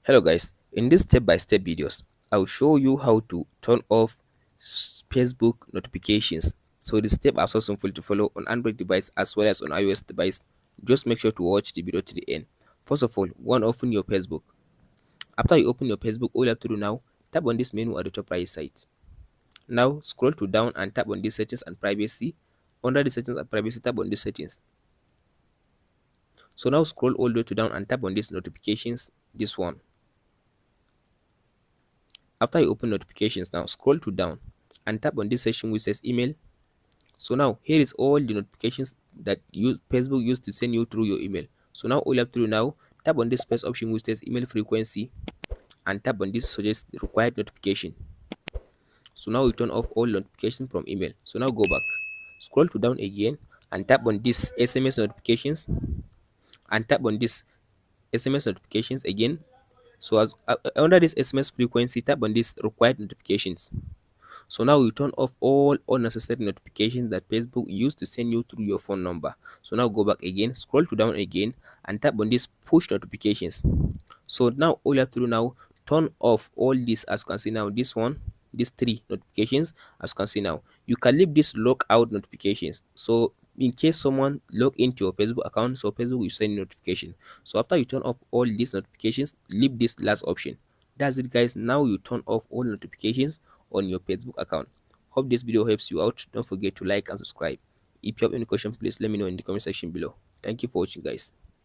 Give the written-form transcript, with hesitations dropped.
Hello guys, in this step-by-step videos, I'll show you how to turn off Facebook notifications. So the steps are so simple to follow on Android device as well as on iOS device. Just make sure to watch the video to the end. First of all, one open your Facebook. After you open your Facebook, all you have to do now, tap on this menu at the top right side. Now scroll to down and tap on this settings and privacy. Under the settings and privacy, tap on this settings. So now scroll all the way to down and tap on this notifications, this one. After you open notifications, now scroll to down and tap on this section which says email. So now here is all the notifications that Facebook used to send you through your email. So now all you have to do now, tap on this first option which says email frequency and tap on this suggest required notification. So now you turn off all notifications from email. So now go back, scroll to down again and tap on this SMS notifications and tap on this SMS notifications again. So as under this SMS frequency, tap on this required notifications. So now you turn off all unnecessary notifications that Facebook used to send you through your phone number. So now go back again, scroll to down again and tap on this push notifications. So now all you have to do now, turn off all this as you can see now, this one, these three notifications as you can see now. You can leave this logout notifications. So in case someone log into your Facebook account, so Facebook will send notification. So after you turn off all these notifications, leave this last option. That's it guys. Now you turn off all notifications on your Facebook account. Hope this video helps you out. Don't forget to like and subscribe. If you have any question, please let me know in the comment section below. Thank you for watching guys.